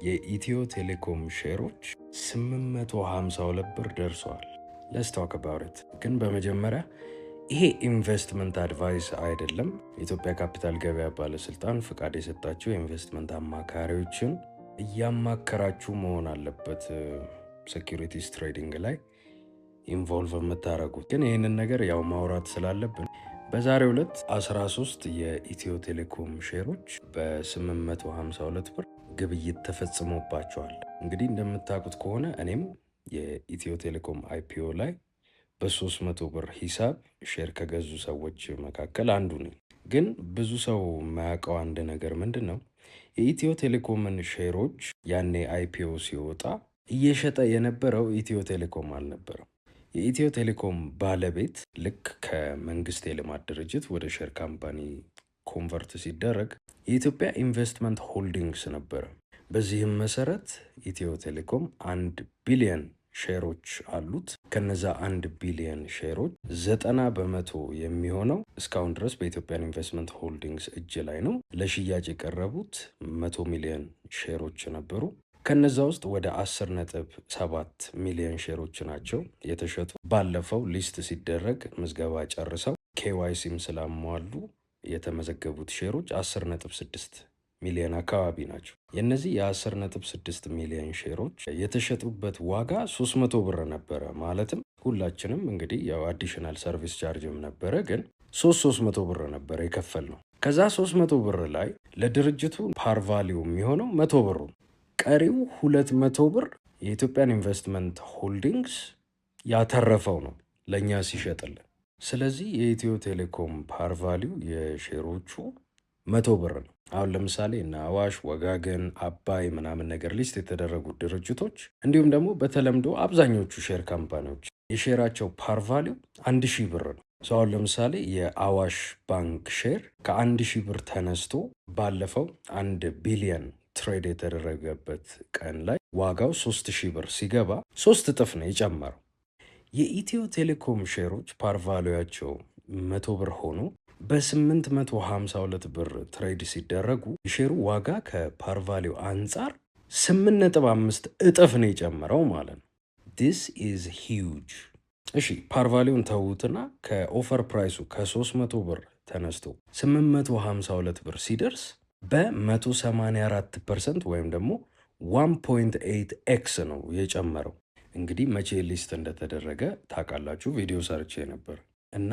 የኢትዮ ቴሌኮም ሼሮች 852 ብር ደርሰዋል። let's talk about it። ግን በመጀመሪያ ይሄ ኢንቨስትመንት አድቫይስ አይደለም። የኢትዮጵያ ካፒታል ገበያ ባለስልጣን ፍቃድ የሰጣቸው የኢንቨስትመንት አማካሪዎችን እያማከራችሁ መሆን አለበት ሴኩሪቲስ ትሬዲንግ ላይ ኢንቮልቭ የምታደርጉት። ግን ይህንን ነገር ያው ማውራት ስላለብን በዛሬው ዕለት 13 የኢትዮ ቴሌኮም ሼሮች በ852 ብር ግብይት ተፈጽሞባቸዋል። እንግዲህ እንደምታውቁት ከሆነ እኔም የኢትዮ ቴሌኮም አይፒኦ ላይ በ300 ብር ሂሳብ ሼር ከገዙ ሰዎች መካከል አንዱ ነኝ። ግን ብዙ ሰው የማያውቀው አንድ ነገር ምንድን ነው? የኢትዮ ቴሌኮምን ሼሮች ያኔ አይፒኦ ሲወጣ እየሸጠ የነበረው ኢትዮ ቴሌኮም አልነበረም። የኢትዮ ቴሌኮም ባለቤት ልክ ከመንግስት የልማት ድርጅት ወደ ሼር ካምፓኒ ኮንቨርት ሲደረግ የኢትዮጵያ ኢንቨስትመንት ሆልዲንግስ ነበረ። በዚህም መሰረት ኢትዮ ቴሌኮም 1 ቢሊዮን ሼሮች አሉት። ከነዛ 1 ቢሊዮን ሼሮች 90% የሚሆነው እስካሁን ድረስ በኢትዮጵያን ኢንቨስትመንት ሆልዲንግስ እጅ ላይ ነው። ለሽያጭ የቀረቡት 100 ሚሊዮን ሼሮች ነበሩ። ከነዛ ውስጥ ወደ 10.7 ሚሊዮን ሼሮች ናቸው የተሸጡ። ባለፈው ሊስት ሲደረግ ምዝገባ ጨርሰው ኬዋይሲም ስላሟሉ የተመዘገቡት ሼሮች 10.6 ሚሊዮን አካባቢ ናቸው። የነዚህ የ10.6 ሚሊዮን ሼሮች የተሸጡበት ዋጋ 300 ብር ነበረ። ማለትም ሁላችንም እንግዲህ ያው አዲሽናል ሰርቪስ ቻርጅም ነበረ፣ ግን 300 ብር ነበረ የከፈል ነው። ከዛ 300 ብር ላይ ለድርጅቱ ፓር ቫሊዩ የሚሆነው 100 ብሩ፣ ቀሪው 200 ብር የኢትዮጵያን ኢንቨስትመንት ሆልዲንግስ ያተረፈው ነው ለእኛ ሲሸጥልን። ስለዚህ የኢትዮ ቴሌኮም ፓር ቫሊዩ የሼሮቹ 100 ብር ነው። አሁን ለምሳሌ እነ አዋሽ፣ ወጋገን፣ አባይ ምናምን ነገር ሊስት የተደረጉ ድርጅቶች እንዲሁም ደግሞ በተለምዶ አብዛኞቹ ሼር ካምፓኒዎች የሼራቸው ፓር ቫሊዩ 1000 ብር ነው። አሁን ለምሳሌ የአዋሽ ባንክ ሼር ከ1000 ብር ተነስቶ ባለፈው 1 ቢሊዮን ትሬድ የተደረገበት ቀን ላይ ዋጋው 3000 ብር ሲገባ 3 እጥፍ ነው የጨመረው። የኢትዮ ቴሌኮም ሼሮች ፓር ቫሊዩያቸው 100 ብር ሆኖ በ852 ብር ትሬድ ሲደረጉ የሼሩ ዋጋ ከፓር ቫሊዩ አንጻር 8.5 እጥፍ ነው የጨመረው ማለት ነው። this is huge። እሺ ፓር ቫሊዩን ተዉትና ከኦፈር ፕራይሱ ከ300 ብር ተነስቶ 852 ብር ሲደርስ በ184% ወይም ደግሞ 1.8 ኤክስ ነው የጨመረው። እንግዲህ መቼ ሊስት እንደተደረገ ታውቃላችሁ፣ ቪዲዮ ሰርቼ ነበር እና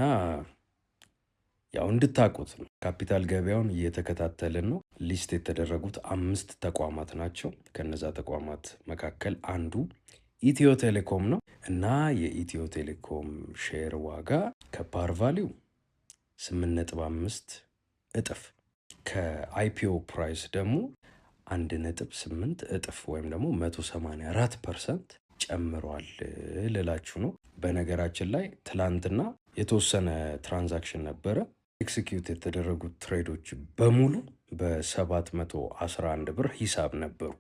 ያው እንድታውቁት ነው። ካፒታል ገበያውን እየተከታተልን ነው። ሊስት የተደረጉት 5 ተቋማት ናቸው። ከነዛ ተቋማት መካከል አንዱ ኢትዮ ቴሌኮም ነው እና የኢትዮ ቴሌኮም ሼር ዋጋ ከፓር ቫሊዩ 8.5 እጥፍ ከአይፒኦ ፕራይስ ደግሞ 1.8 እጥፍ ወይም ደግሞ 184% ጨምሯል ልላችሁ ነው። በነገራችን ላይ ትላንትና የተወሰነ ትራንዛክሽን ነበረ። ኤክሲኪዩት የተደረጉት ትሬዶች በሙሉ በ711 ብር ሂሳብ ነበሩ።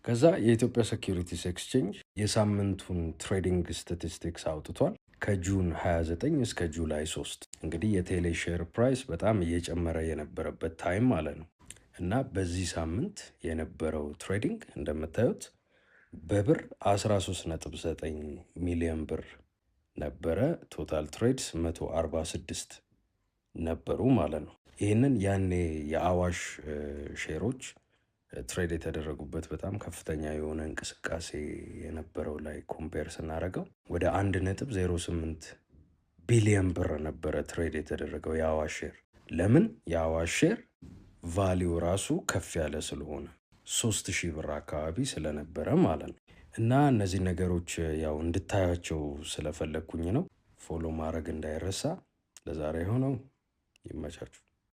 ከዛ የኢትዮጵያ ሴኩሪቲስ ኤክስቼንጅ የሳምንቱን ትሬዲንግ ስታቲስቲክስ አውጥቷል ከጁን 29 እስከ ጁላይ 3። እንግዲህ የቴሌ ሼር ፕራይስ በጣም እየጨመረ የነበረበት ታይም ማለት ነው እና በዚህ ሳምንት የነበረው ትሬዲንግ እንደምታዩት በብር 13.9 ሚሊዮን ብር ነበረ። ቶታል ትሬድስ 146 ነበሩ ማለት ነው። ይህንን ያኔ የአዋሽ ሼሮች ትሬድ የተደረጉበት በጣም ከፍተኛ የሆነ እንቅስቃሴ የነበረው ላይ ኮምፔር ስናደርገው ወደ 1.08 ቢሊዮን ብር ነበረ ትሬድ የተደረገው የአዋሽ ሼር። ለምን? የአዋሽ ሼር ቫሊዩ ራሱ ከፍ ያለ ስለሆነ 3000 ብር አካባቢ ስለነበረ ማለት ነው። እና እነዚህ ነገሮች ያው እንድታያቸው ስለፈለግኩኝ ነው። ፎሎ ማድረግ እንዳይረሳ። ለዛሬ ሆነው ይመቻችሁ።